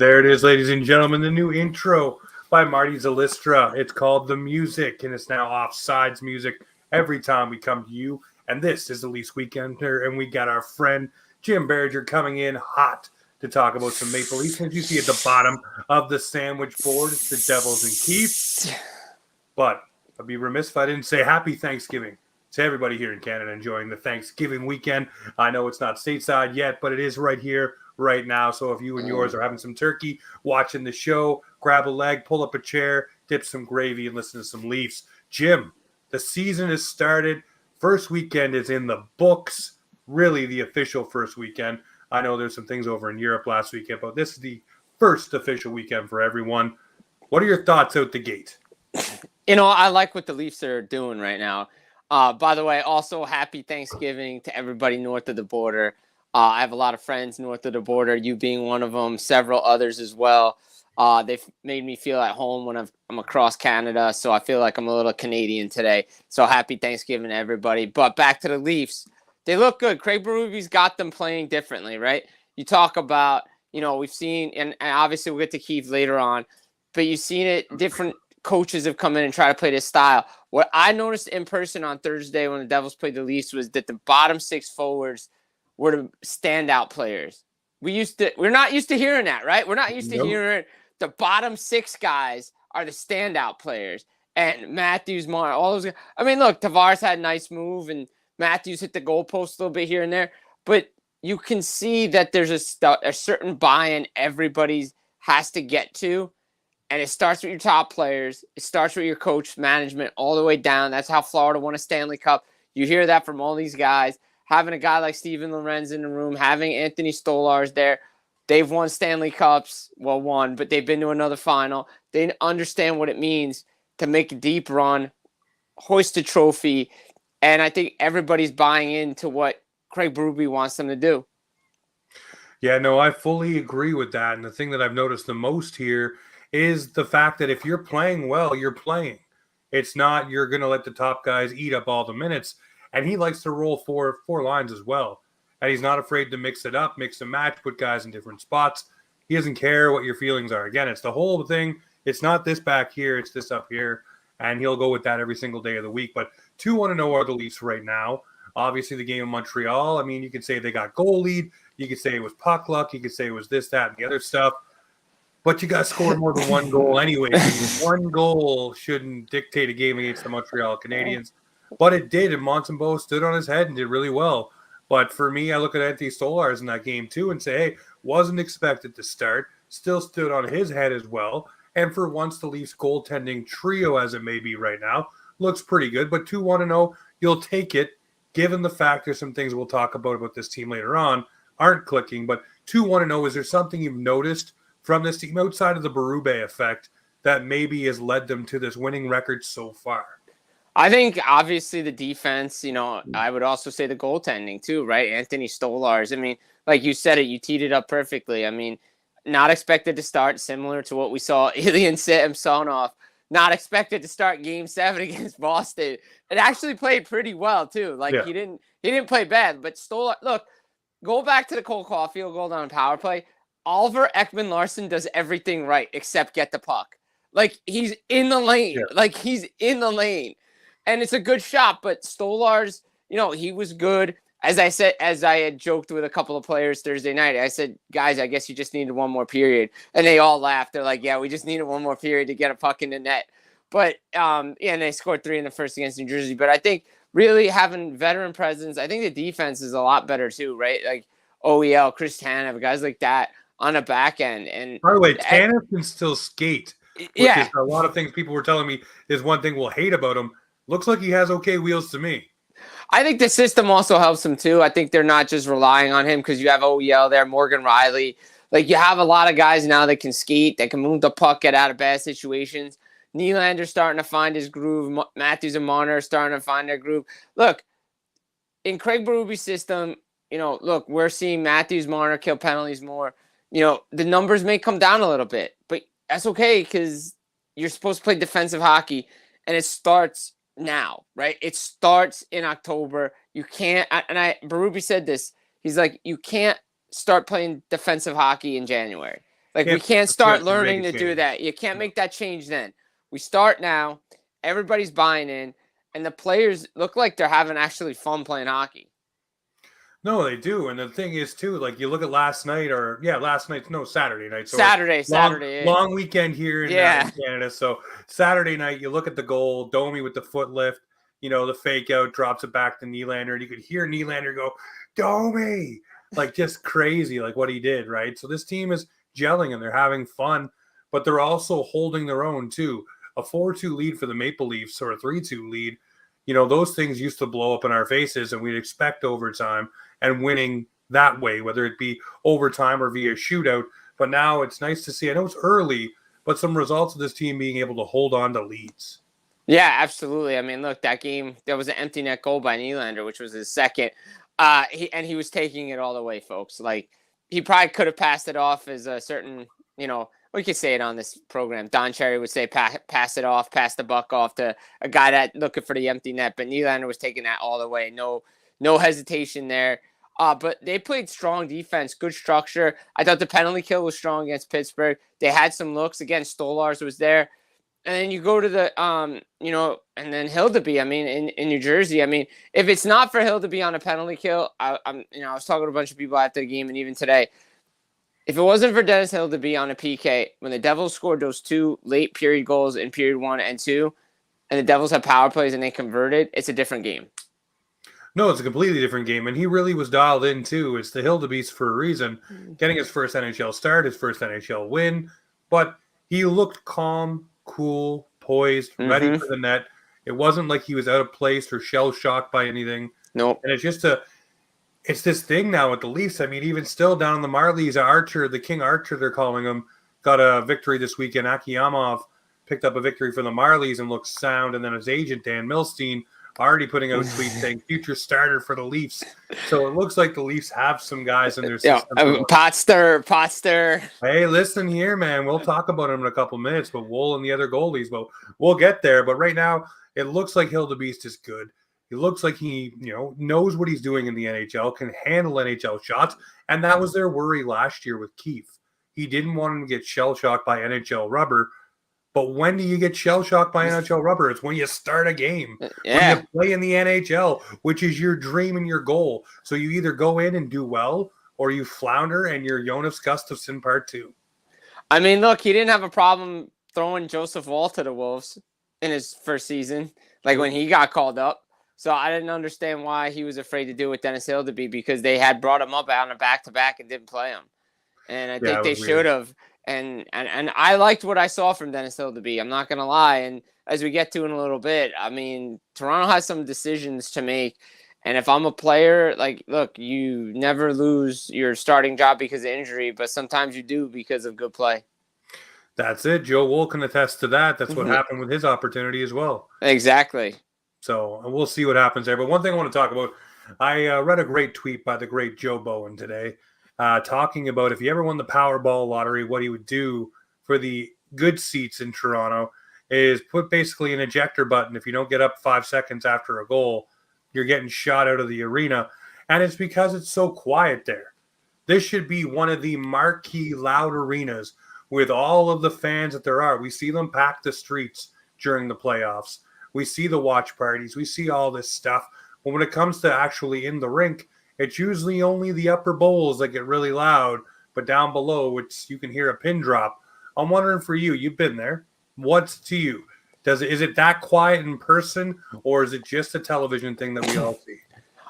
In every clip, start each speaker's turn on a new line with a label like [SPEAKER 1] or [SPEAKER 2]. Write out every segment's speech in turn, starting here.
[SPEAKER 1] There it is, ladies and gentlemen, the new intro by Marty Zalistra. It's called The Music, and it's now Offsides Music every time we come to you. And this is the Leafs Weekender, and we got our friend Jim Biringer coming in hot to talk about some Maple Leafs. As you see at the bottom of the sandwich board, it's the Devils and Keefe. But I'd be remiss if I didn't say happy Thanksgiving to everybody here in Canada enjoying the Thanksgiving weekend. I know it's not stateside yet, but it is right here, right now. So if you and yours are having some turkey, watching the show, grab a leg, pull up a chair, dip some gravy, and listen to some Leafs. Jim, the season has started. First weekend is in the books, really the official first weekend. I know there's some things over in Europe last weekend, but this is the first official weekend for everyone. What are your thoughts out the gate?
[SPEAKER 2] You know, I like what the Leafs are doing right now. By the way, also happy Thanksgiving to everybody north of the border. I have a lot of friends north of the border, you being one of them, several others as well. They've made me feel at home when I'm across Canada, so I feel like I'm a little Canadian today. So happy Thanksgiving to everybody. But back to the Leafs. They look good. Craig Berube's got them playing differently, right? You talk about, we've seen, and obviously we'll get to Keefe later on, but you've seen it, different coaches have come in and try to play this style. What I noticed in person on Thursday when the Devils played the Leafs was that the bottom six forwards were the standout players. We're not used to hearing that, right? We're not used to hearing the bottom six guys are the standout players. And Matthews, Marner, all those guys. I mean, look, Tavares had a nice move, and Matthews hit the goalpost a little bit here and there. But you can see that there's a certain buy-in everybody has to get to. And it starts with your top players. It starts with your coach, management, all the way down. That's how Florida won a Stanley Cup. You hear that from all these guys. Having a guy like Steven Lorenz in the room, having Anthony Stolarz there. They've won Stanley Cups. Well, one, but they've been to another final. They understand what it means to make a deep run, hoist a trophy. And I think everybody's buying into what Craig Berube wants them to do.
[SPEAKER 1] Yeah, no, I fully agree with that. And the thing that I've noticed the most here is the fact that if you're playing well, you're playing. It's not you're going to let the top guys eat up all the minutes. And he likes to roll four lines as well. And he's not afraid to mix it up, mix and match, put guys in different spots. He doesn't care what your feelings are. Again, it's the whole thing. It's not this back here, it's this up here. And he'll go with that every single day of the week. But 2-1-0 are the Leafs right now. Obviously, the game in Montreal, I mean, you could say they got Goalied. You could say it was puck luck. You could say it was this, that, and the other stuff. But you got to score more than one goal anyway. One goal shouldn't dictate a game against the Montreal Canadiens. But it did, and Montembeault stood on his head and did really well. But for me, I look at Anthony Stolarz in that game too and say, hey, wasn't expected to start, still stood on his head as well. And for once, the Leafs goaltending trio, as it may be right now, looks pretty good. But 2-1-0, you'll take it, given the fact there's some things we'll talk about this team later on aren't clicking. But 2-1-0, is there something you've noticed from this team outside of the Berube effect that maybe has led them to this winning record so far?
[SPEAKER 2] I think obviously the defense, I would also say the goaltending too, right? Anthony Stolarz. I mean, like you said it, you teed it up perfectly. I mean, not expected to start, similar to what we saw Ilya Samsonov. Not expected to start Game 7 against Boston. It actually played pretty well too. He didn't play bad, but Stolarz, look, go back to the Cole Caulfield goal on power play. Oliver Ekman-Larsson does everything right except get the puck. He's in the lane. Yeah. He's in the lane. And it's a good shot, but Stolarz, he was good. As I had joked with a couple of players Thursday night, I said, guys, I guess you just needed one more period. And they all laughed. They're like, yeah, we just needed one more period to get a puck in the net. But, and they scored 3 in the first against New Jersey. But I think really having veteran presence, I think the defense is a lot better too, right? Like OEL, Chris Tanev, guys like that on the back end. And
[SPEAKER 1] by the way, Tanev can still skate.
[SPEAKER 2] Yeah.
[SPEAKER 1] A lot of things people were telling me is one thing we'll hate about him. Looks like he has okay wheels to me.
[SPEAKER 2] I think the system also helps him too. I think they're not just relying on him because you have OEL there, Morgan Reilly. You have a lot of guys now that can skate, that can move the puck, get out of bad situations. Nylander's starting to find his groove. Matthews and Marner are starting to find their groove. Look, in Craig Berube's system, we're seeing Matthews, Marner kill penalties more. The numbers may come down a little bit, but that's okay because you're supposed to play defensive hockey, and it starts now, right? It starts in October. You can't, Berube said this. He's like, you can't start playing defensive hockey in January. Like, we
[SPEAKER 1] Can't
[SPEAKER 2] can't
[SPEAKER 1] switch
[SPEAKER 2] start
[SPEAKER 1] and make
[SPEAKER 2] learning
[SPEAKER 1] a
[SPEAKER 2] to do
[SPEAKER 1] change.
[SPEAKER 2] that. You can't make that change then. We start now. Everybody's buying in, and the players look like they're having actually fun playing hockey.
[SPEAKER 1] No, they do. And the thing is too, like you look at Saturday night. So
[SPEAKER 2] Saturday.
[SPEAKER 1] long weekend here in Canada. So Saturday night, you look at the goal, Domi with the foot lift, the fake out, drops it back to Nylander, and you could hear Nylander go, Domi, like just crazy, like what he did, right? So this team is gelling and they're having fun, but they're also holding their own too. A 4-2 lead for the Maple Leafs or a 3-2 lead, those things used to blow up in our faces and we'd expect overtime and winning that way, whether it be overtime or via shootout. But now it's nice to see. I know it's early, but some results of this team being able to hold on to leads.
[SPEAKER 2] Yeah, absolutely. I mean, look, that game, there was an empty net goal by Nylander, which was his second. He was taking it all the way, folks. Like, he probably could have passed it off as a certain, we could say it on this program. Don Cherry would say, pass it off, pass the buck off to a guy that looking for the empty net. But Nylander was taking that all the way. No hesitation there. But they played strong defense, good structure. I thought the penalty kill was strong against Pittsburgh. They had some looks. Again, Stolars was there. And then you go to the, and then Hildeby, I mean, in New Jersey, I mean, if it's not for Hildeby on a penalty kill, I was talking to a bunch of people after the game and even today, if it wasn't for Dennis Hildeby on a PK, when the Devils scored those 2 late period goals in period 1 and 2, and the Devils had power plays and they converted, it's a different game.
[SPEAKER 1] No, it's a completely different game, and he really was dialed in too. It's the Hildebeest for a reason, getting his first NHL start, his first NHL win, but he looked calm, cool, poised, ready for the net. It wasn't like he was out of place or shell-shocked by anything.
[SPEAKER 2] Nope.
[SPEAKER 1] And it's this thing now with the Leafs. I mean, even still down in the Marlies, Archer, the King Archer, they're calling him, got a victory this weekend. Akiyamov picked up a victory for the Marlies and looks sound, and then his agent, Dan Milstein, already putting out tweets saying future starter for the Leafs. So it looks like the Leafs have some guys in their system.
[SPEAKER 2] Potster.
[SPEAKER 1] Hey, listen here, man. We'll talk about him in a couple minutes, but Woll and the other goalies, but we'll get there. But right now, it looks like Hildebeest is good. He looks like he, knows what he's doing in the NHL, can handle NHL shots, and that was their worry last year with Keefe. He didn't want him to get shell-shocked by NHL rubber. But when do you get shell-shocked by NHL rubber? It's when you start a game.
[SPEAKER 2] Yeah.
[SPEAKER 1] When you play in the NHL, which is your dream and your goal. So you either go in and do well, or you flounder and you're Jonas Gustafsson part 2.
[SPEAKER 2] I mean, look, he didn't have a problem throwing Joseph Woll to the Wolves in his first season, like when he got called up. So I didn't understand why he was afraid to do it with Dennis Hildeby, because they had brought him up on a back-to-back and didn't play him. And I think they should have. And I liked what I saw from Dennis Hildeby. I'm not going to lie. And as we get to in a little bit, I mean, Toronto has some decisions to make. And if I'm a player, like, look, you never lose your starting job because of injury, but sometimes you do because of good play.
[SPEAKER 1] That's it. Joe Woll can attest to that. That's what happened with his opportunity as well.
[SPEAKER 2] Exactly.
[SPEAKER 1] So we'll see what happens there. But one thing I want to talk about, I read a great tweet by the great Joe Bowen today, talking about if he ever won the Powerball lottery, what he would do for the good seats in Toronto is put basically an ejector button. If you don't get up 5 seconds after a goal, you're getting shot out of the arena. And it's because it's so quiet there. This should be one of the marquee loud arenas with all of the fans that there are. We see them pack the streets during the playoffs. We see the watch parties. We see all this stuff. But when it comes to actually in the rink, it's usually only the upper bowls that get really loud, but down below, you can hear a pin drop. I'm wondering for you, you've been there. What's to you? Is it that quiet in person, or is it just a television thing that we all see?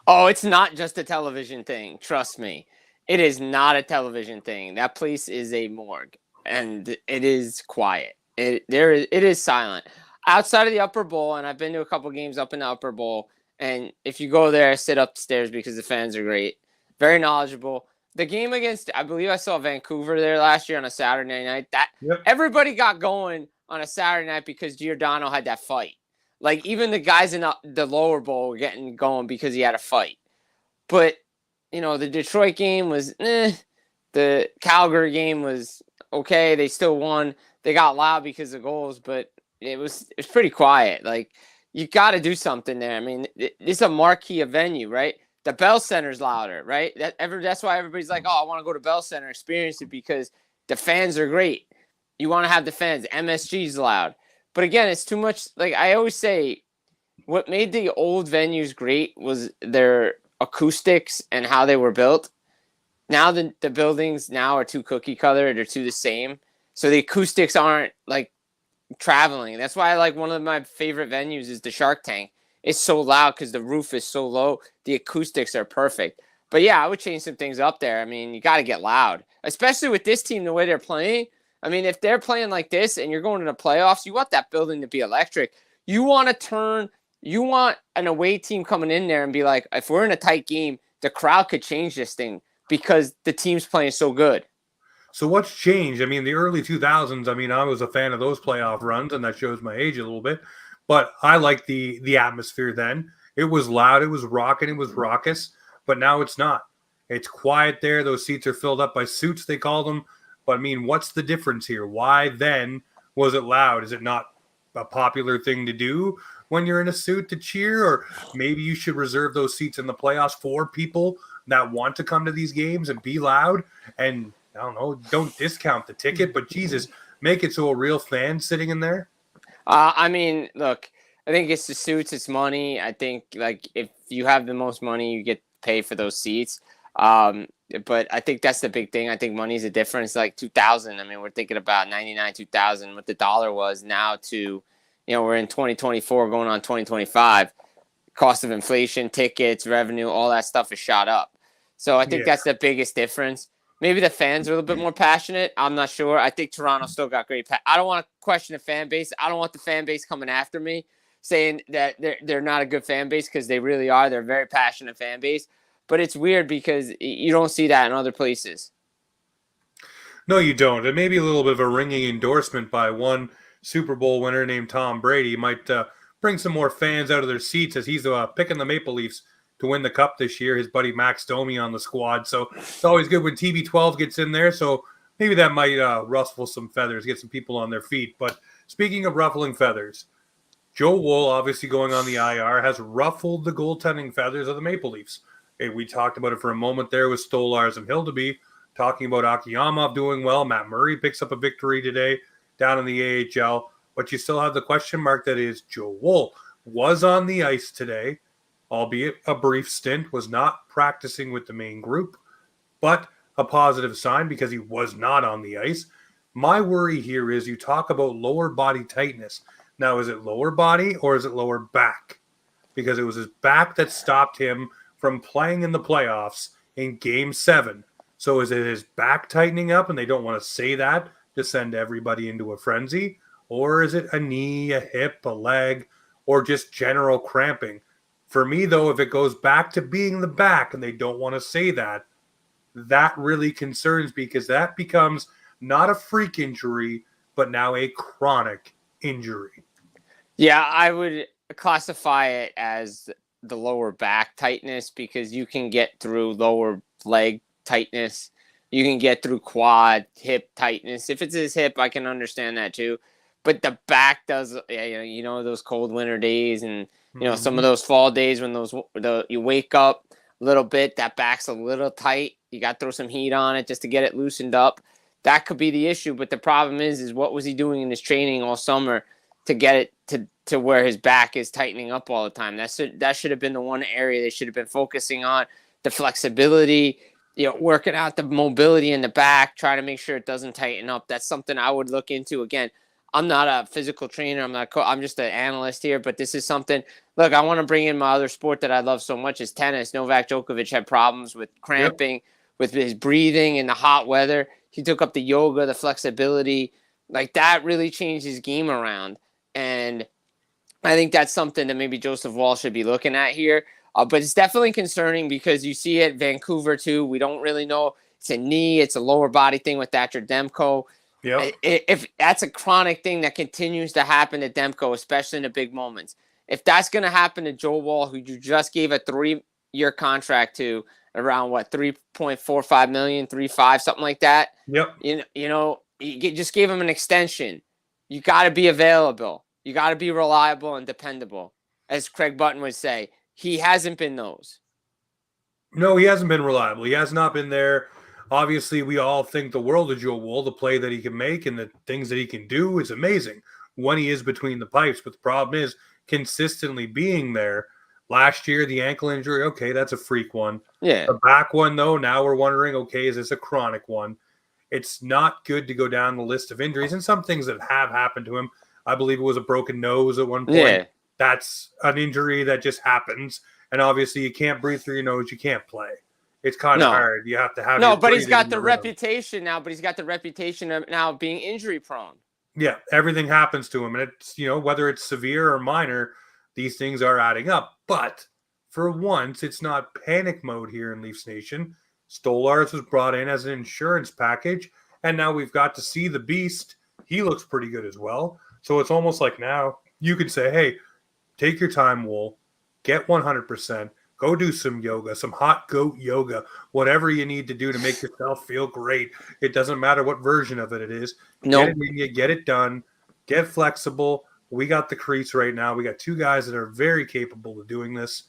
[SPEAKER 2] Oh, it's not just a television thing. Trust me. It is not a television thing. That place is a morgue, and it is quiet. It is silent. Outside of the upper bowl, and I've been to a couple games up in the upper bowl, and if you go there, sit upstairs because the fans are great. Very knowledgeable. The game against, I believe I saw Vancouver there last year on a Saturday night. Everybody got going on a Saturday night because Giordano had that fight. Like, even the guys in the lower bowl were getting going because he had a fight. But, the Detroit game was The Calgary game was okay. They still won. They got loud because of goals, but it's pretty quiet. Like, you got to do something there. I mean, it's a marquee venue, right? The Bell Center's louder, right? That's why everybody's like, oh, I want to go to Bell Center, experience it, because The fans are great. You want to have the fans. MSG's loud. But again, it's too much. Like I always say, what made the old venues great was their acoustics and how they were built. Now the buildings now are too cookie cutter. They're too the same. So the acoustics aren't like traveling. That's why I like one of my favorite venues is the Shark Tank. It's so loud because the roof is so low. The acoustics are perfect. But yeah, I would change some things up there. I mean, you got to get loud, especially with this team, the way they're playing. I mean, if they're playing like this and you're going to the playoffs, you want that building to be electric. You want an away team coming in there and be like, if we're in a tight game, the crowd could change this thing because the team's playing so good.
[SPEAKER 1] So what's changed? I mean, the early 2000s, I mean, I was a fan of those playoff runs, and that shows my age a little bit. But I liked the atmosphere then. It was loud, it was rocking, it was raucous, but now it's not. It's quiet there. Those seats are filled up by suits, they call them. But, I mean, what's the difference here? Why then was it loud? Is it not a popular thing to do when you're in a suit to cheer? Or maybe you should reserve those seats in the playoffs for people that want to come to these games and be loud and – I don't know, don't discount the ticket, but Jesus, make it so a real fan sitting in there.
[SPEAKER 2] I mean, look, I think it's the suits, it's money. I think, like, if you have the most money, you get to pay for those seats. But I think that's the big thing. I think money's a difference. Like 2000, I mean, we're thinking about 99, 2000, what the dollar was now to, we're in 2024 going on 2025. Cost of inflation, tickets, revenue, all that stuff is shot up. So I think that's the biggest difference. Maybe the fans are a little bit more passionate. I'm not sure. I think Toronto still got great. I don't want to question the fan base. I don't want the fan base coming after me saying that they're not a good fan base because they really are. They're a very passionate fan base. But it's weird because you don't see that in other places.
[SPEAKER 1] No, you don't. And maybe a little bit of a ringing endorsement by one Super Bowl winner named Tom Brady might bring some more fans out of their seats as he's picking the Maple Leafs to win the cup this year. His buddy Max Domi on the squad. So it's always good when TB12 gets in there. So maybe that might ruffle some feathers, get some people on their feet. But speaking of ruffling feathers, Joe Woll, obviously going on the IR, has ruffled the goaltending feathers of the Maple Leafs. We talked about it for a moment there with Stolars and Hildeby, talking about Akiyama doing well. Matt Murray picks up a victory today down in the AHL. But you still have the question mark that is Joe Woll was on the ice today, albeit a brief stint, was not practicing with the main group, but a positive sign because he was not on the ice. My worry here is you talk about lower body tightness. Now, is it lower body or is it lower back? Because it was his back that stopped him from playing in the playoffs in Game 7. So is it his back tightening up and they don't want to say that to send everybody into a frenzy? Or is it a knee, a hip, a leg, or just general cramping? For me, though, if it goes back to being the back and they don't want to say that, that really concerns me because that becomes not a freak injury, but now a chronic injury.
[SPEAKER 2] Yeah, I would classify it as the lower back tightness because you can get through lower leg tightness. You can get through quad, hip tightness. If it's his hip, I can understand that too. But the back does, those cold winter days and some of those fall days when you wake up a little bit, that back's a little tight. You got to throw some heat on it just to get it loosened up. That could be the issue. But the problem is what was he doing in his training all summer to get it to where his back is tightening up all the time? That should have been the one area they should have been focusing on, the flexibility, working out the mobility in the back, trying to make sure it doesn't tighten up. That's something I would look into. Again, I'm not a physical trainer. I'm just an analyst here, but this is something. Look, I want to bring in my other sport that I love so much is tennis. Novak Djokovic had problems with cramping, with his breathing in the hot weather. He took up the yoga, the flexibility. Like that really changed his game around. And I think that's something that maybe Joseph Woll should be looking at here. But it's definitely concerning because you see it Vancouver too. We don't really know. It's a knee. It's a lower body thing with Thatcher Demko.
[SPEAKER 1] Yep.
[SPEAKER 2] If that's a chronic thing that continues to happen to Demko, especially in the big moments, if that's going to happen to Joe Woll, who you just gave a 3-year contract to around what, 3.45 million, 3.5, something like that.
[SPEAKER 1] Yep.
[SPEAKER 2] You just gave him an extension. You got to be available. You got to be reliable and dependable. As Craig Button would say, he hasn't been those.
[SPEAKER 1] No, he hasn't been reliable. He has not been there. Obviously, we all think the world of Joe Woll, the play that he can make and the things that he can do is amazing when he is between the pipes. But the problem is consistently being there. Last year, the ankle injury, okay, that's a freak one.
[SPEAKER 2] Yeah.
[SPEAKER 1] The back one, though, now we're wondering, okay, is this a chronic one? It's not good to go down the list of injuries and some things that have happened to him. I believe it was a broken nose at one point.
[SPEAKER 2] Yeah.
[SPEAKER 1] That's an injury that just happens. And obviously, you can't breathe through your nose. You can't play. It's kind of hard. You have to have
[SPEAKER 2] but he's got the reputation now. But he's got the reputation of now being injury prone.
[SPEAKER 1] Yeah, everything happens to him, and it's whether it's severe or minor, these things are adding up. But for once, it's not panic mode here in Leafs Nation. Stolarz was brought in as an insurance package, and now we've got to see the beast. He looks pretty good as well. So it's almost like now you could say, hey, take your time, Woll, get 100%. Go do some yoga, some hot goat yoga, whatever you need to do to make yourself feel great. It doesn't matter what version of it is.
[SPEAKER 2] Nope.
[SPEAKER 1] Get it in you, get it done, get flexible. We got the crease right now. We got two guys that are very capable of doing this.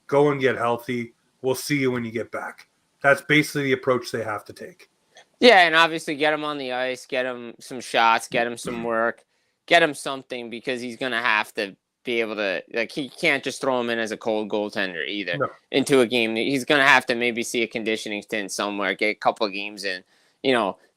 [SPEAKER 1] Go and get healthy. We'll see you when you get back. That's basically the approach they have to take.
[SPEAKER 2] Yeah, and obviously get him on the ice, get him some shots, get him some work, get him something because he's going to have to be able to, like, he can't just throw him in as a cold goaltender either into a game. He's going to have to maybe see a conditioning stint somewhere, get a couple of games in.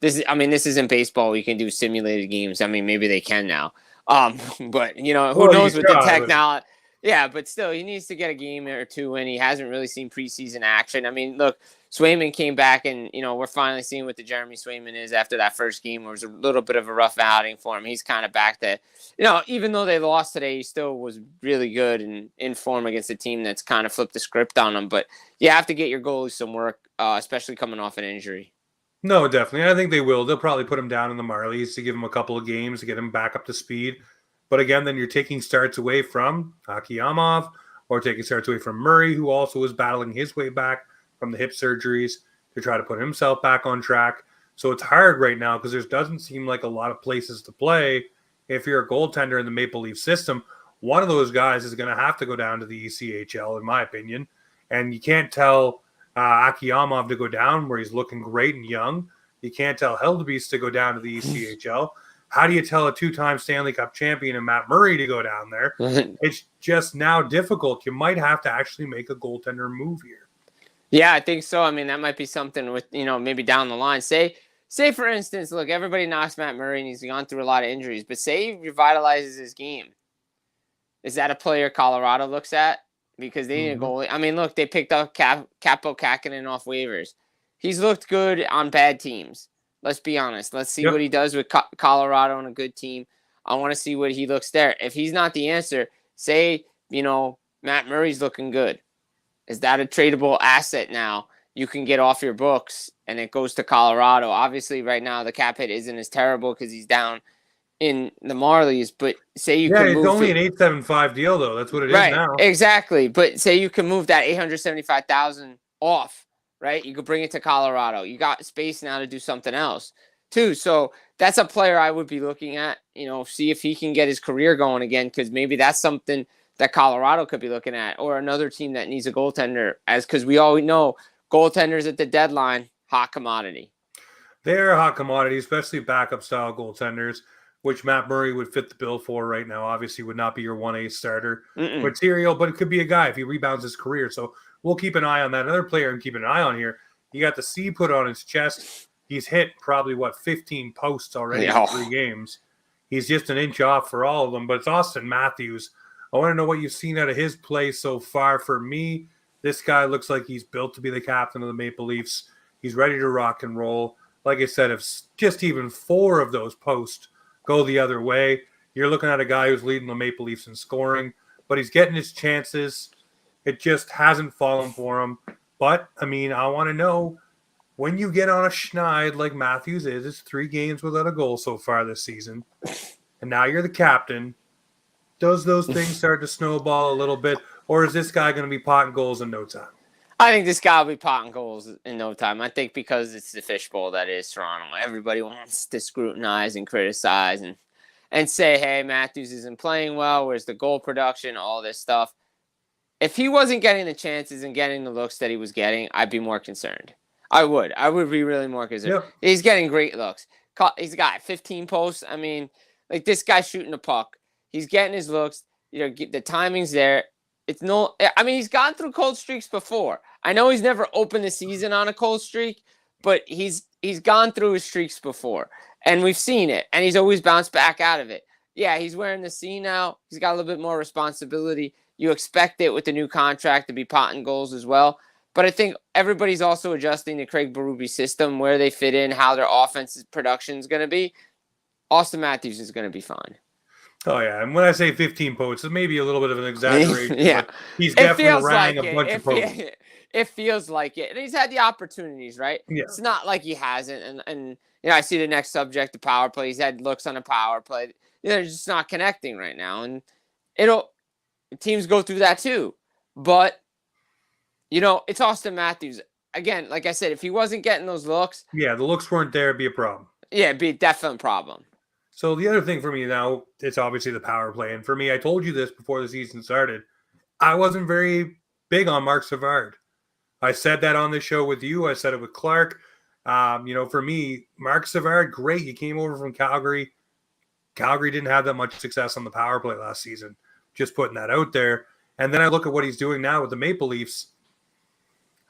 [SPEAKER 2] This isn't baseball. We can do simulated games. I mean, maybe they can now. But who knows with the technology. Yeah, but still, he needs to get a game or two in. He hasn't really seen preseason action. I mean, look, Swayman came back, and, we're finally seeing what the Jeremy Swayman is after that first game where it was a little bit of a rough outing for him. He's kind of back to, even though they lost today, he still was really good and in form against a team that's kind of flipped the script on him. But you have to get your goalies some work, especially coming off an injury.
[SPEAKER 1] No, definitely. I think they will. They'll probably put him down in the Marlies to give him a couple of games to get him back up to speed. But again, then you're taking starts away from Akiyamov or taking starts away from Murray, who also was battling his way back from the hip surgeries to try to put himself back on track. So it's hard right now because there doesn't seem like a lot of places to play. If you're a goaltender in the Maple Leaf system, one of those guys is going to have to go down to the ECHL, in my opinion. And you can't tell Akiyamov to go down where he's looking great and young. You can't tell Hildebeest to go down to the ECHL. How do you tell a two-time Stanley Cup champion and Matt Murray to go down there? It's just now difficult. You might have to actually make a goaltender move here.
[SPEAKER 2] Yeah, I think so. I mean, that might be something with, maybe down the line. Say for instance, look, everybody knocks Matt Murray and he's gone through a lot of injuries, but say he revitalizes his game. Is that a player Colorado looks at? Because they need a goalie. I mean, look, they picked up Capo Kakinen off waivers. He's looked good on bad teams. Let's be honest. Let's see what he does with Colorado on a good team. I want to see what he looks there. If he's not the answer, say, Matt Murray's looking good. Is that a tradable asset now? You can get off your books, and it goes to Colorado. Obviously, right now, the cap hit isn't as terrible because he's down in the Marlies. But say you can move...
[SPEAKER 1] Yeah, it's only an $875 deal, though. That's what it is now.
[SPEAKER 2] Exactly. But say you can move that $875,000 off. Right? You could bring it to Colorado. You got space now to do something else too. So that's a player I would be looking at, see if he can get his career going again. Cause maybe that's something that Colorado could be looking at, or another team that needs a goaltender, cause we all know goaltenders at the deadline, hot commodity.
[SPEAKER 1] They're a hot commodity, especially backup style goaltenders, which Matt Murray would fit the bill for right now. Obviously would not be your 1A starter material, but it could be a guy if he rebounds his career. So we'll keep an eye on that. Another player I'm keeping an eye on here, he got the C put on his chest. He's hit probably, 15 posts already in 3 games. He's just an inch off for all of them, but it's Austin Matthews. I want to know what you've seen out of his play so far. For me, this guy looks like he's built to be the captain of the Maple Leafs. He's ready to rock and roll. Like I said, if just even 4 of those posts go the other way, you're looking at a guy who's leading the Maple Leafs in scoring, but he's getting his chances. It just hasn't fallen for him. But, I mean, I want to know, when you get on a schneid like Matthews is, it's 3 games without a goal so far this season, and now you're the captain, does those things start to snowball a little bit, or is this guy going to be potting goals in no time?
[SPEAKER 2] I think this guy will be potting goals in no time. I think because it's the fishbowl that is Toronto. Everybody wants to scrutinize and criticize and say, hey, Matthews isn't playing well, where's the goal production, all this stuff. If he wasn't getting the chances and getting the looks that he was getting, I'd be more concerned. I would be really more concerned.
[SPEAKER 1] Yep.
[SPEAKER 2] He's getting great looks. He's got 15 posts. I mean, like this guy's shooting the puck. He's getting his looks. The timing's there. He's gone through cold streaks before. I know he's never opened the season on a cold streak, but he's gone through his streaks before, and we've seen it, and he's always bounced back out of it. Yeah, he's wearing the C now. He's got a little bit more responsibility. You expect it with the new contract to be potting goals as well. But I think everybody's also adjusting to Craig Berube's system, where they fit in, how their offensive production is going to be. Austin Matthews is going to be fine.
[SPEAKER 1] Oh, yeah. And when I say 15 posts, it may be a little bit of an exaggeration.
[SPEAKER 2] Yeah.
[SPEAKER 1] He's definitely rang a bunch of posts.
[SPEAKER 2] It feels like it. And he's had the opportunities, right?
[SPEAKER 1] Yeah.
[SPEAKER 2] It's not like he hasn't. And I see the next subject, the power play. He's had looks on a power play. They're just not connecting right now. And teams go through that too. But, it's Austin Matthews. Again, like I said, if he wasn't getting those looks.
[SPEAKER 1] Yeah, the looks weren't there, it'd be a problem.
[SPEAKER 2] Yeah, it'd be a definite problem.
[SPEAKER 1] So the other thing for me now, it's obviously the power play. And for me, I told you this before the season started. I wasn't very big on Marc Savard. I said that on the show with you. I said it with Clark. For me, Marc Savard, great. He came over from Calgary. Calgary didn't have that much success on the power play last season. Just putting that out there. And then I look at what he's doing now with the Maple Leafs.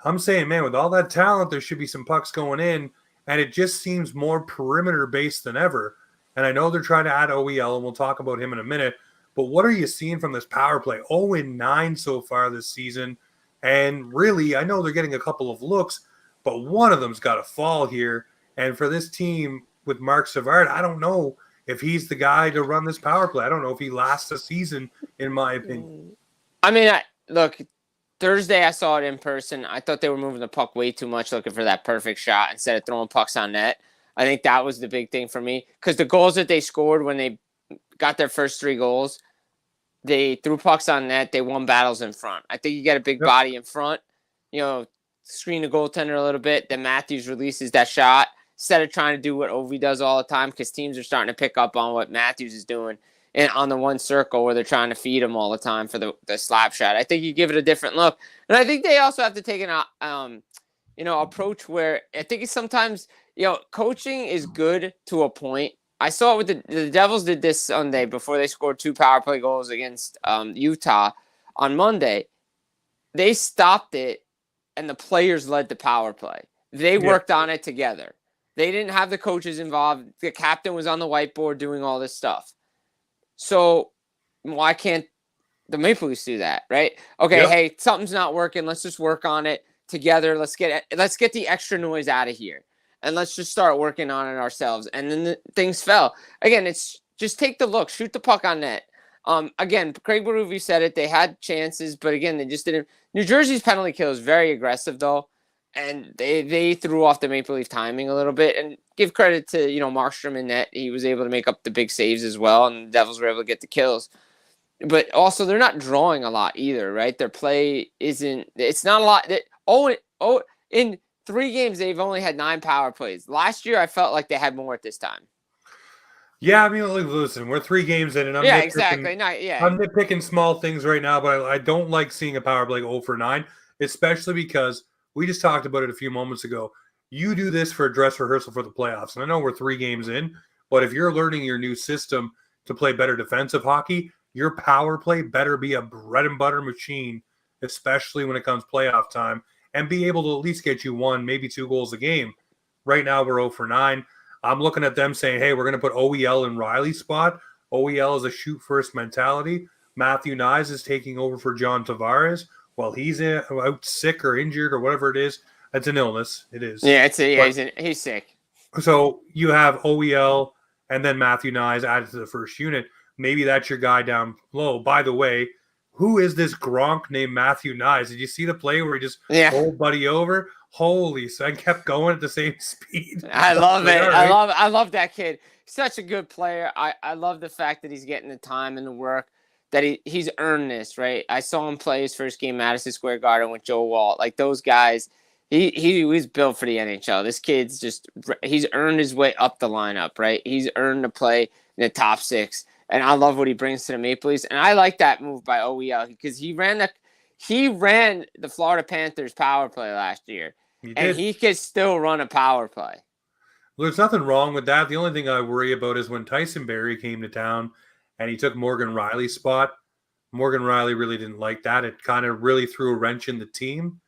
[SPEAKER 1] I'm saying, man, with all that talent, there should be some pucks going in. And it just seems more perimeter-based than ever. And I know they're trying to add OEL, and we'll talk about him in a minute. But what are you seeing from this power play? 0-9 so far this season. And really, I know they're getting a couple of looks, but one of them's got to fall here. And for this team with Marc Savard, I don't know if he's the guy to run this power play. I don't know if he lasts a season, in my opinion.
[SPEAKER 2] I mean, look, Thursday I saw it in person. I thought they were moving the puck way too much, looking for that perfect shot instead of throwing pucks on net. I think that was the big thing for me, because the goals that they scored when they got their first 3 goals, they threw pucks on net. They won battles in front. I think you get a big body in front, screen the goaltender a little bit. Then Matthews releases that shot instead of trying to do what Ovi does all the time, because teams are starting to pick up on what Matthews is doing and on the one circle where they're trying to feed him all the time for the slap shot. I think you give it a different look. And I think they also have to take an approach where I think it's sometimes – coaching is good to a point. I saw it with the Devils did this Sunday before they scored 2 power play goals against Utah on Monday. They stopped it, and the players led the power play. They worked on it together. They didn't have the coaches involved. The captain was on the whiteboard doing all this stuff. So why can't the Maple Leafs do that, right? Okay, hey, something's not working. Let's just work on it together. Let's get the extra noise out of here. And let's just start working on it ourselves. And then things fell. Again, it's just take the look. Shoot the puck on net. Again, Craig Berube said it. They had chances, but again, they just didn't. New Jersey's penalty kill is very aggressive, though. And they threw off the Maple Leaf timing a little bit. And give credit to, Markstrom in net. He was able to make up the big saves as well. And the Devils were able to get the kills. But also, they're not drawing a lot either, right? Their play isn't – it's not a lot. In 3 games, they've only had 9 power plays. Last year, I felt like they had more at this time.
[SPEAKER 1] Yeah, I mean, listen, we're 3 games in, and I'm
[SPEAKER 2] exactly.
[SPEAKER 1] I'm nitpicking small things right now, but I don't like seeing a power play go 0-9, especially because we just talked about it a few moments ago. You do this for a dress rehearsal for the playoffs, and I know we're 3 games in, but if you're learning your new system to play better defensive hockey, your power play better be a bread and butter machine, especially when it comes playoff time, and be able to at least get you 1, maybe 2 goals a game. Right now, we're 0-9. I'm looking at them saying, hey, we're going to put OEL in Reilly's spot. OEL is a shoot-first mentality. Matthew Nyes is taking over for John Tavares while he's out sick or injured or whatever it is. It's an illness. It is.
[SPEAKER 2] Yeah, he's sick.
[SPEAKER 1] So you have OEL and then Matthew Nyes added to the first unit. Maybe that's your guy down low. By the way, who is this Gronk named Matthew Nyes? Did you see the play where he just pulled Buddy over? Holy, so I kept going at the same speed.
[SPEAKER 2] I love it.
[SPEAKER 1] Right.
[SPEAKER 2] I love that kid. Such a good player. I love the fact that he's getting the time and the work, that he's earned this, right? I saw him play his first game Madison Square Garden with Joe Woll. Like those guys, he was built for the NHL. This kid's he's earned his way up the lineup, right? He's earned to play in the top 6. And I love what he brings to the Maple Leafs. And I like that move by OEL because he ran the Florida Panthers power play last year.
[SPEAKER 1] He
[SPEAKER 2] and
[SPEAKER 1] did.
[SPEAKER 2] he could still run a power play.
[SPEAKER 1] Well, there's nothing wrong with that. The only thing I worry about is when Tyson Barrie came to town and he took Morgan Reilly's spot. Morgan Reilly really didn't like that. It kind of really threw a wrench in the team.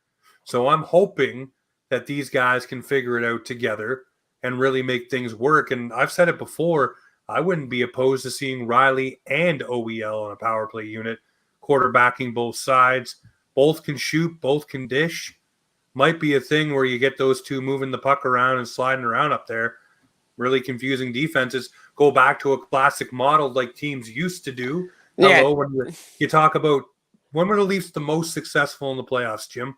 [SPEAKER 1] So I'm hoping that these guys can figure it out together and really make things work. And I've said it before, I wouldn't be opposed to seeing Reilly and OEL on a power play unit, quarterbacking both sides. Both can shoot, both can dish. Might be a thing where you get those two moving the puck around and sliding around up there. Really confusing defenses. Go back to a classic model like teams used to do.
[SPEAKER 2] Yeah.
[SPEAKER 1] When you talk about when were the Leafs the most successful in the playoffs, Jim?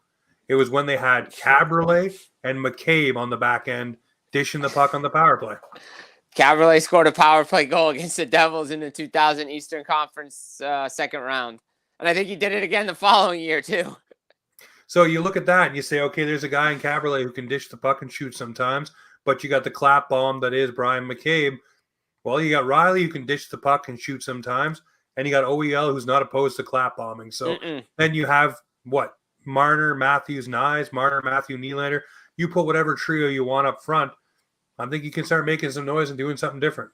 [SPEAKER 1] It was when they had Cabriolet and McCabe on the back end dishing the puck on the power play.
[SPEAKER 2] Cabriolet scored a power play goal against the Devils in the 2000 Eastern Conference second round. And I think he did it again the following year, too.
[SPEAKER 1] So you look at that and you say, okay, there's a guy in Cabriolet who can dish the puck and shoot sometimes, but you got the clap bomb that is Brian McCabe. Well, you got Reilly who can dish the puck and shoot sometimes, and you got OEL who's not opposed to clap bombing. So then you have what? Marner, Matthews, Nyes, Marner, Matthew, Nylander. You put whatever trio you want up front. I think you can start making some noise and doing something different.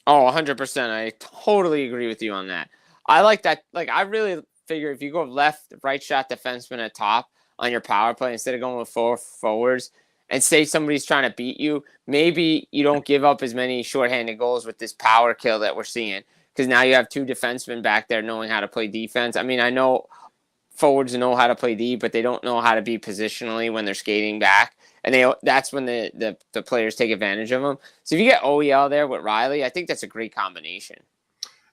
[SPEAKER 2] Oh, 100%. I totally agree with you on that. I like that. Like, I really figure if you go left, right shot defenseman at top on your power play instead of going with 4 forwards and say somebody's trying to beat you, maybe you don't give up as many shorthanded goals with this power kill that we're seeing because now you have 2 defensemen back there knowing how to play defense. I mean, I know forwards know how to play D, but they don't know how to be positionally when they're skating back. And that's when the players take advantage of them. So if you get OEL there with Reilly, I think that's a great combination.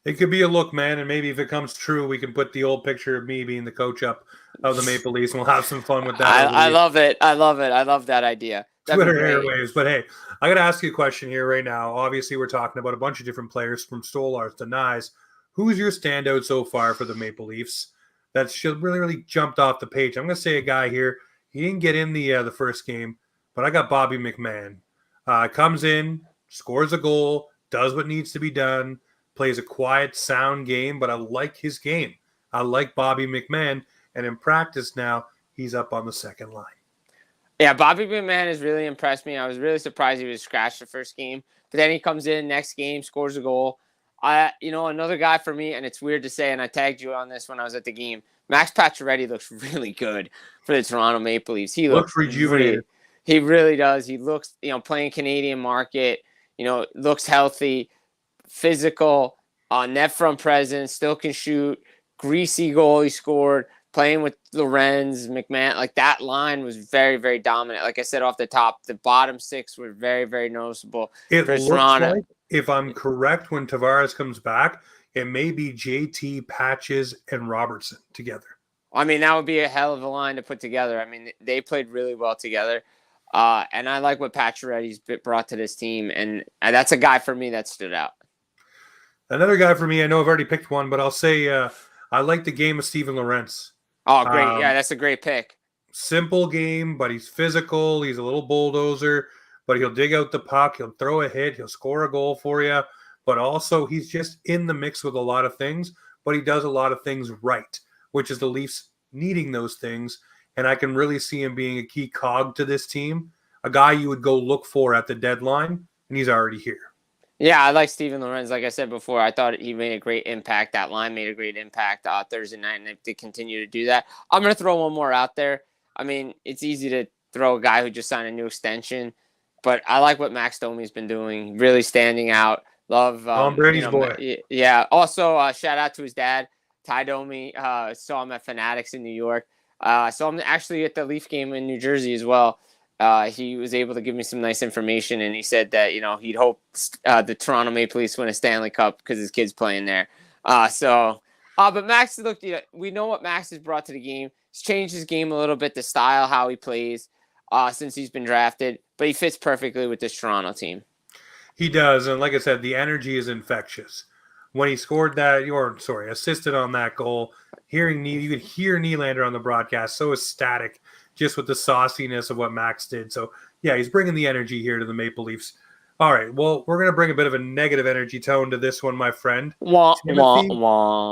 [SPEAKER 1] It could be a look, man, and maybe if it comes true, we can put the old picture of me being the coach up of the Maple Leafs, and we'll have some fun with that.
[SPEAKER 2] I love it. I love it. I love that idea.
[SPEAKER 1] Twitter airwaves. But hey, I got to ask you a question here right now. Obviously, we're talking about a bunch of different players from Stolars to Nyes. Who's your standout so far for the Maple Leafs? That's really jumped off the page. I'm going to say a guy here. He didn't get in the first game, but I got Bobby McMahon. Comes in, scores a goal, does what needs to be done, plays a quiet, sound game, but I like his game. I like Bobby McMahon, and in practice now, he's up on the second line.
[SPEAKER 2] Yeah, Bobby McMahon has really impressed me. I was really surprised he was scratched the first game, but then he comes in next game, scores a goal. Another guy for me, and it's weird to say, and I tagged you on this when I was at the game. Max Pacioretty looks really good for the Toronto Maple Leafs. He looks
[SPEAKER 1] rejuvenated.
[SPEAKER 2] He really does. He looks, playing Canadian market, looks healthy, physical, net front presence, still can shoot, greasy goal he scored, playing with Lorenz, McMahon. Like, that line was very, very dominant. Like I said off the top, the bottom 6 were very, very noticeable for Toronto.
[SPEAKER 1] Like, if I'm correct, when Tavares comes back, it may be JT, Patches, and Robertson together.
[SPEAKER 2] I mean, that would be a hell of a line to put together. I mean, they played really well together. And I like what Pacioretty's brought to this team. And that's a guy for me that stood out.
[SPEAKER 1] Another guy for me, I know I've already picked one, but I'll say I like the game of Steven Lorenz.
[SPEAKER 2] Oh, great. Yeah, that's a great pick.
[SPEAKER 1] Simple game, but he's physical. He's a little bulldozer, but he'll dig out the puck. He'll throw a hit. He'll score a goal for you. But also, he's just in the mix with a lot of things, but he does a lot of things right, which is the Leafs needing those things. And I can really see him being a key cog to this team, a guy you would go look for at the deadline, and he's already here.
[SPEAKER 2] Yeah, I like Steven Lorenz. Like I said before, I thought he made a great impact. That line made a great impact Thursday night, and they continue to do that. I'm going to throw one more out there. I mean, it's easy to throw a guy who just signed a new extension, but I like what Max Domi's been doing, really standing out. Love
[SPEAKER 1] Brady's boy.
[SPEAKER 2] Yeah. Also, shout out to his dad, Ty Domi. Saw him at Fanatics in New York. Saw him actually at the Leaf game in New Jersey as well. He was able to give me some nice information, and he said that he'd hope the Toronto Maple Leafs win a Stanley Cup because his kid's playing there. But Max, look, we know what Max has brought to the game. He's changed his game a little bit, the style, how he plays since he's been drafted, but he fits perfectly with this Toronto team.
[SPEAKER 1] He does, and like I said, the energy is infectious. When he scored assisted on that goal, you could hear Nylander on the broadcast, so ecstatic, just with the sauciness of what Max did. So, yeah, he's bringing the energy here to the Maple Leafs. All right, well, we're going to bring a bit of a negative energy tone to this one, my friend. Liljegren.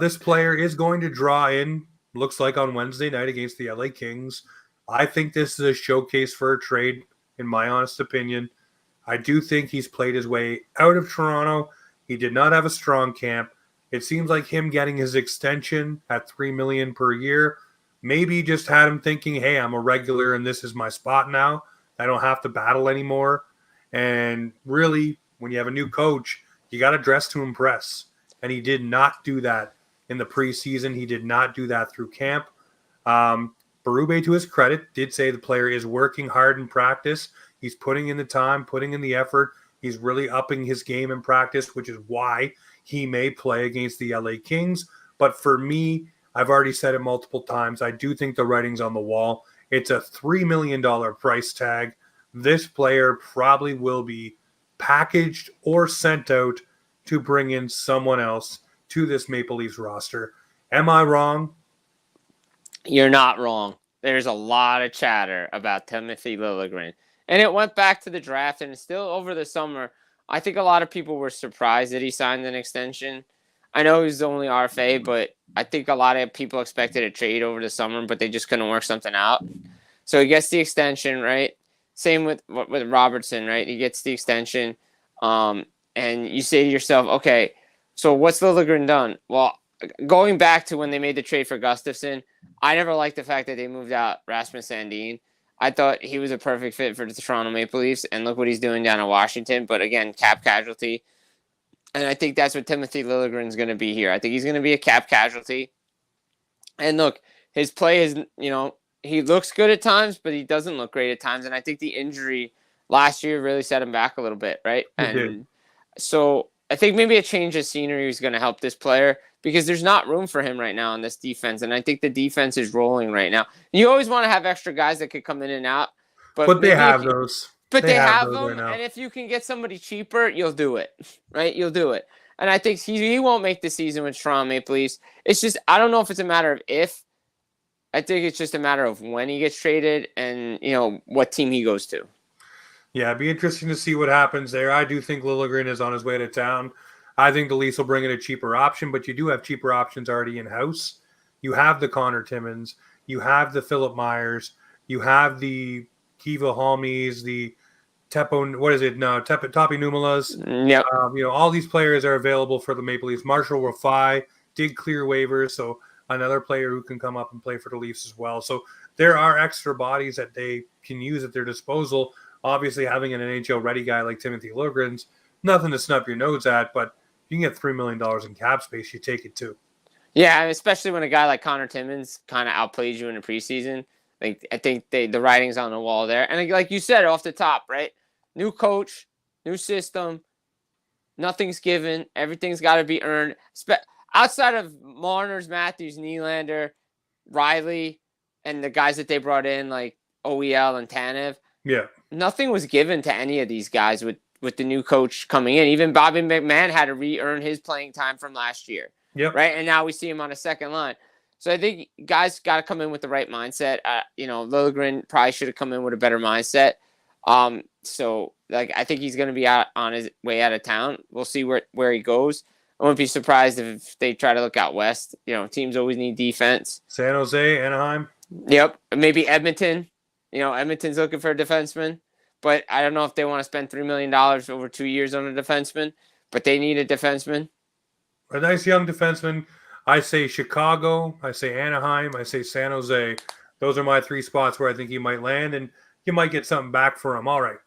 [SPEAKER 1] This player is going to draw in, looks like on Wednesday night against the LA Kings, I think this is a showcase for a trade, in my honest opinion. I do think he's played his way out of Toronto. He did not have a strong camp. It seems like him getting his extension at $3 million per year maybe just had him thinking, hey, I'm a regular and this is my spot now. I don't have to battle anymore. And really, when you have a new coach, you got to dress to impress. And he did not do that in the preseason. He did not do that through camp. Berube, to his credit, did say the player is working hard in practice. He's putting in the time, putting in the effort. He's really upping his game in practice, which is why he may play against the LA Kings. But for me, I've already said it multiple times, I do think the writing's on the wall. It's a $3 million price tag. This player probably will be packaged or sent out to bring in someone else to this Maple Leafs roster. Am I wrong?
[SPEAKER 2] You're not wrong. There's a lot of chatter about Timothy Liljegren. And it went back to the draft, and still over the summer. I think a lot of people were surprised that he signed an extension. I know he's only RFA, but I think a lot of people expected a trade over the summer, but they just couldn't work something out. So he gets the extension, right? Same with Robertson, right? He gets the extension. And you say to yourself, okay, so what's Liljegren done? Well, going back to when they made the trade for Gustafsson, I never liked the fact that they moved out Rasmus Sandin. I thought he was a perfect fit for the Toronto Maple Leafs, and look what he's doing down in Washington. But again, cap casualty. And I think that's what Timothy Liljegren's going to be here. I think he's going to be a cap casualty. And look, his play is, he looks good at times, but he doesn't look great at times. And I think the injury last year really set him back a little bit, right? And so I think maybe a change of scenery is going to help this player because there's not room for him right now in this defense. And I think the defense is rolling right now. You always want to have extra guys that could come in and out.
[SPEAKER 1] But they have those.
[SPEAKER 2] But they have them, right, and if you can get somebody cheaper, you'll do it, right? You'll do it. And I think he won't make the season with Toronto Maple Leafs. It's just, I don't know if it's a matter of if. I think it's just a matter of when he gets traded and, what team he goes to.
[SPEAKER 1] Yeah, it'd be interesting to see what happens there. I do think Liljegren is on his way to town. I think the Leafs will bring in a cheaper option, but you do have cheaper options already in-house. You have the Connor Timmins. You have the Philip Myers. You have the Keefe Halmies, the Topi Numalas.
[SPEAKER 2] Yep.
[SPEAKER 1] All these players are available for the Maple Leafs. Marshall Rafai did clear waivers, so another player who can come up and play for the Leafs as well. So there are extra bodies that they can use at their disposal. Obviously, having an NHL-ready guy like Timothy Liljegren's nothing to snub your nose at, but you can get $3 million in cap space, you take it too.
[SPEAKER 2] Yeah, especially when a guy like Connor Timmins kind of outplays you in the preseason. I think the writing's on the wall there. And like you said off the top, right? New coach, new system, nothing's given. Everything's got to be earned. Outside of Marner's, Matthews, Nylander, Reilly, and the guys that they brought in like OEL and Tanev, nothing was given to any of these guys with the new coach coming in. Even Bobby McMahon had to re-earn his playing time from last year.
[SPEAKER 1] Yep.
[SPEAKER 2] Right? And now we see him on a second line. So I think guys got to come in with the right mindset. Liljegren probably should have come in with a better mindset. So I think he's going to be on his way out of town. We'll see where he goes. I wouldn't be surprised if they try to look out west. Teams always need defense.
[SPEAKER 1] San Jose, Anaheim.
[SPEAKER 2] Yep. Maybe Edmonton. Edmonton's looking for a defenseman. But I don't know if they want to spend $3 million over 2 years on a defenseman. But they need a defenseman.
[SPEAKER 1] A nice young defenseman. I say Chicago, I say Anaheim, I say San Jose. Those are my three spots where I think he might land, and you might get something back for him. All right,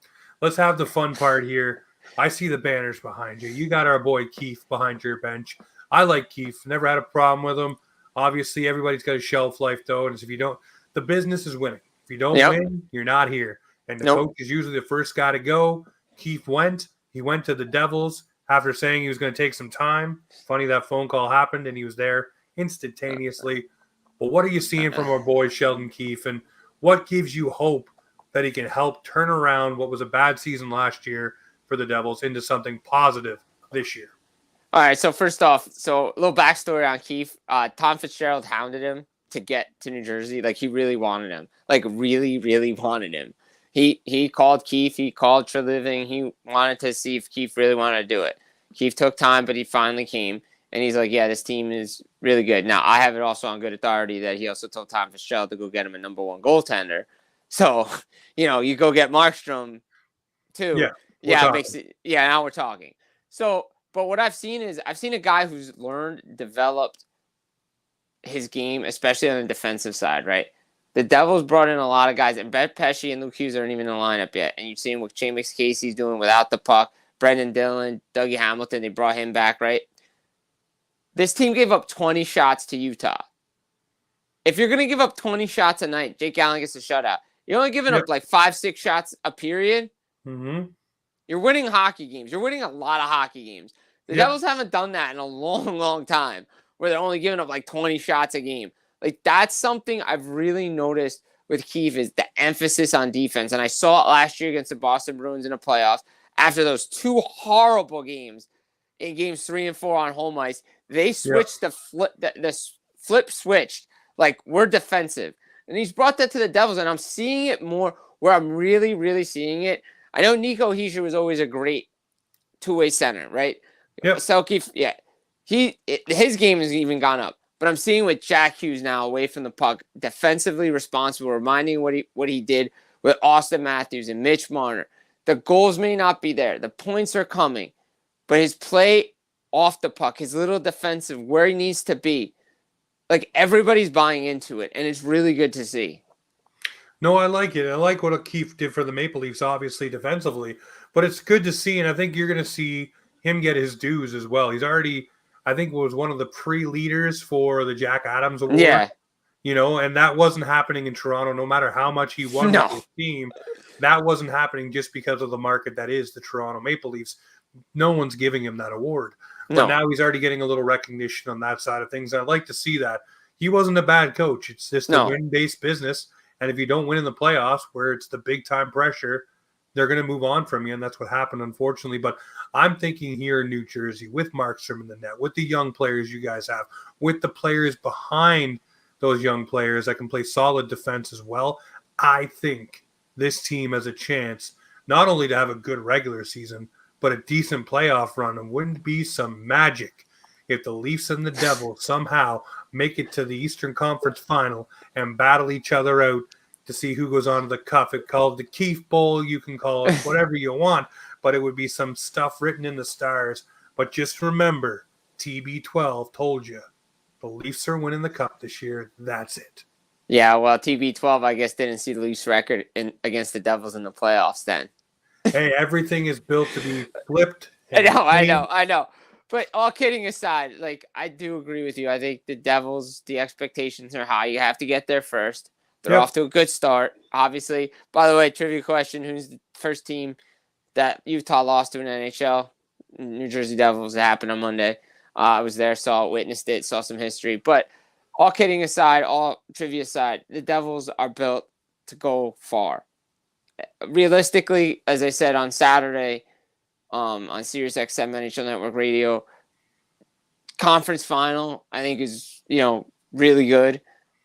[SPEAKER 1] let's have the fun part here. I see the banners behind you. You got our boy Keefe behind your bench. I like Keefe. Never had a problem with him. Obviously, everybody's got a shelf life, though, and if you don't, the business is winning. If you don't win, you're not here. And the coach is usually the first guy to go. Keefe went. He went to the Devils after saying he was going to take some time. Funny that phone call happened, and he was there instantaneously. But what are you seeing from our boy Sheldon Keefe, and what gives you hope that he can help turn around what was a bad season last year for the Devils into something positive this year?
[SPEAKER 2] All right, so first off, a little backstory on Keefe. Tom Fitzgerald hounded him to get to New Jersey. He really wanted him. Really, really wanted him. He called Keefe. He called Treliving. He wanted to see if Keefe really wanted to do it. Keefe took time, but he finally came. And he's like, yeah, this team is really good. Now, I have it also on good authority that he also told Tom Fischel to go get him a number one goaltender. So, you go get Markstrom too.
[SPEAKER 1] Yeah, we're
[SPEAKER 2] Yeah, it
[SPEAKER 1] talking.
[SPEAKER 2] makes it. Yeah, now we're talking. So, but what I've seen is I've seen a guy who's learned, developed his game, especially on the defensive side, right? The Devils brought in a lot of guys, and Bet Pesci and Luke Hughes aren't even in the lineup yet. And you've seen what Jameis Casey's doing without the puck. Brendan Dillon, Dougie Hamilton, they brought him back, right? This team gave up 20 shots to Utah. If you're going to give up 20 shots a night, Jake Allen gets a shutout. You're only giving up like 5-6 shots a period.
[SPEAKER 1] Mm-hmm.
[SPEAKER 2] You're winning hockey games. You're winning a lot of hockey games. The Devils haven't done that in a long, long time where they're only giving up like 20 shots a game. Like, that's something I've really noticed with Keefe is the emphasis on defense. And I saw it last year against the Boston Bruins in the playoffs. After those 2 horrible games in games 3 and 4 on home ice, they switched the flip switched. Like, we're defensive. And he's brought that to the Devils, and I'm seeing it more where I'm really, really seeing it. I know Nico Hischier was always a great two-way center, right?
[SPEAKER 1] Yep.
[SPEAKER 2] Selke, yeah. His game has even gone up. But I'm seeing with Jack Hughes now away from the puck, defensively responsible, reminding what he did with Austin Matthews and Mitch Marner. The goals may not be there. The points are coming. But his play off the puck, his little defensive, where he needs to be, like, everybody's buying into it, and it's really good to see.
[SPEAKER 1] No, I like it. I like what Keefe did for the Maple Leafs, obviously, defensively. But it's good to see, and I think you're going to see him get his dues as well. He's already, I think, was one of the pre-leaders for the Jack Adams Award.
[SPEAKER 2] Yeah.
[SPEAKER 1] And that wasn't happening in Toronto, no matter how much he won with his team. That wasn't happening just because of the market that is the Toronto Maple Leafs. No one's giving him that award. But now he's already getting a little recognition on that side of things. I'd like to see that. He wasn't a bad coach. It's just a win-based business. And if you don't win in the playoffs, where it's the big-time pressure, they're going to move on from you, and that's what happened, unfortunately. But I'm thinking here in New Jersey, with Markstrom in the net, with the young players you guys have, with the players behind those young players that can play solid defense as well, I think this team has a chance not only to have a good regular season, but a decent playoff run. And wouldn't be some magic if the Leafs and the Devils somehow make it to the Eastern Conference Final and battle each other out to see who goes on to the cup. It's called the Keefe Bowl. You can call it whatever you want, but it would be some stuff written in the stars. But just remember, TB12 told you the Leafs are winning the cup this year. That's it.
[SPEAKER 2] Yeah, well, TB12, I guess, didn't see the Leafs record against the Devils in the playoffs then.
[SPEAKER 1] Hey, everything is built to be flipped.
[SPEAKER 2] I know. But all kidding aside, like, I do agree with you. I think the Devils, the expectations are high. You have to get there first. They're off to a good start, obviously. By the way, trivia question, who's the first team that Utah lost to in NHL? New Jersey Devils. It happened on Monday. I was there, saw it, witnessed it, saw some history. But all kidding aside, all trivia aside, the Devils are built to go far. Realistically, as I said on Saturday, on SiriusXM NHL Network Radio, conference final, I think is, really good.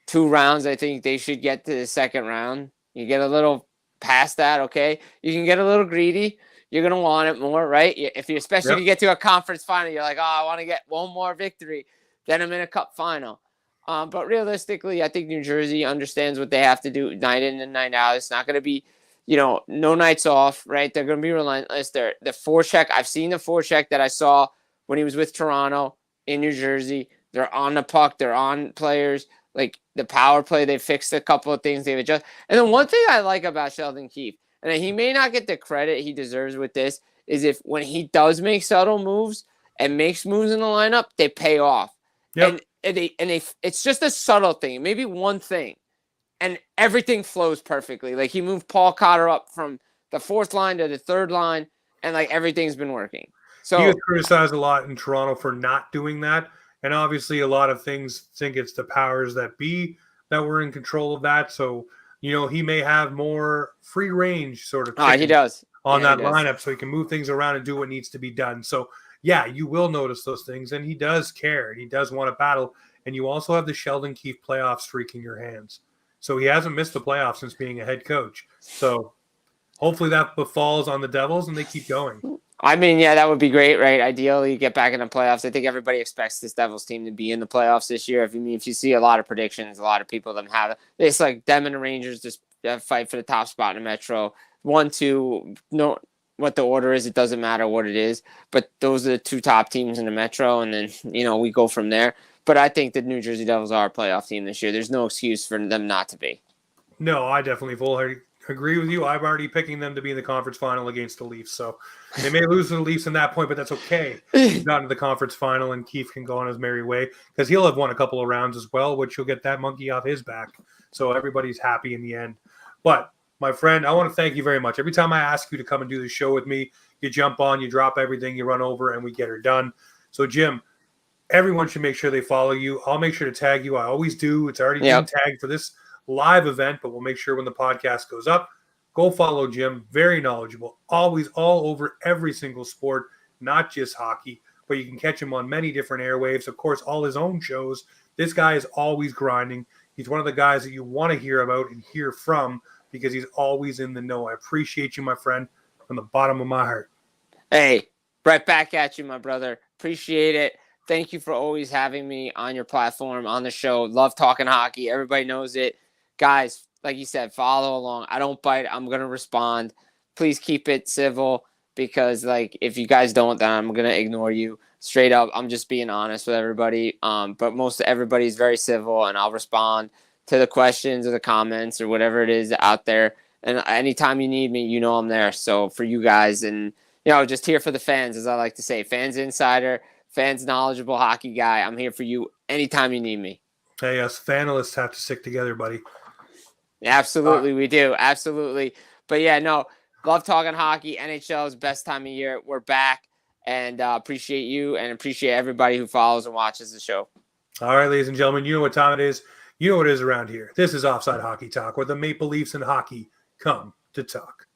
[SPEAKER 2] 2 rounds, I think they should get to the second round. You get a little past that, okay? You can get a little greedy. You're going to want it more, right? If you get to a conference final, you're like, I want to get one more victory. Then I'm in a cup final. But realistically, I think New Jersey understands what they have to do night in and night out. It's not going to be, no nights off, right? They're going to be relentless. The forecheck, I've seen the forecheck that I saw when he was with Toronto in New Jersey. They're on the puck. They're on players. Like, the power play, they fixed a couple of things. They've adjusted. And then one thing I like about Sheldon Keefe, and he may not get the credit he deserves with this, is if when he does make subtle moves and makes moves in the lineup, they pay off. Yep. And it's just a subtle thing, maybe one thing, and everything flows perfectly. Like, he moved Paul Cotter up from the 4th line to the 3rd line, and like everything's been working. So
[SPEAKER 1] he was criticized a lot in Toronto for not doing that. And obviously a lot of things think it's the powers that be that were in control of that. So, he may have more free range sort of
[SPEAKER 2] he does
[SPEAKER 1] on that lineup, so he can move things around and do what needs to be done. So, yeah, you will notice those things, and he does care, and he does want to battle. And you also have the Sheldon Keefe playoff streak in your hands. So he hasn't missed the playoffs since being a head coach. So hopefully that befalls on the Devils and they keep going.
[SPEAKER 2] I mean, yeah, that would be great, right? Ideally, get back in the playoffs. I think everybody expects this Devils team to be in the playoffs this year. If you see a lot of predictions, a lot of people them have it's like them and the Rangers just fight for the top spot in the Metro. 1, 2, no, what the order is, it doesn't matter what it is. But those are the two top teams in the Metro, and then we go from there. But I think the New Jersey Devils are a playoff team this year. There's no excuse for them not to be.
[SPEAKER 1] No, I definitely fully agree with you. I'm already picking them to be in the conference final against the Leafs. So they may lose to the Leafs in that point, but that's okay. We've gotten to the conference final, and Keefe can go on his merry way because he'll have won a couple of rounds as well, which he'll get that monkey off his back. So everybody's happy in the end. But, my friend, I want to thank you very much. Every time I ask you to come and do the show with me, you jump on, you drop everything, you run over, and we get her done. So, Jim, everyone should make sure they follow you. I'll make sure to tag you. I always do. It's already been tagged for this live event, but we'll make sure when the podcast goes up, go follow Jim. Very knowledgeable, always all over every single sport, not just hockey, but you can catch him on many different airwaves. Of course, all his own shows. This guy is always grinding. He's one of the guys that you want to hear about and hear from because he's always in the know. I appreciate you, my friend, from the bottom of my heart.
[SPEAKER 2] Hey, right back at you, my brother. Appreciate it. Thank you for always having me on your platform, on the show. Love talking hockey. Everybody knows it. Guys, like you said, follow along. I don't bite. I'm going to respond. Please keep it civil because, if you guys don't, then I'm going to ignore you. Straight up, I'm just being honest with everybody. But most everybody's very civil, and I'll respond to the questions or the comments or whatever it is out there. And anytime you need me, I'm there. So for you guys and, just here for the fans, as I like to say, fans insider, fans knowledgeable hockey guy. I'm here for you anytime you need me.
[SPEAKER 1] Hey, us fanalists have to stick together, buddy.
[SPEAKER 2] Absolutely, we do. Absolutely. But yeah, no, love talking hockey. NHL is the best time of year. We're back and appreciate you and appreciate everybody who follows and watches the show.
[SPEAKER 1] All right, ladies and gentlemen, you know what time it is. You know what it is around here. This is Offside Hockey Talk, where the Maple Leafs and hockey come to talk.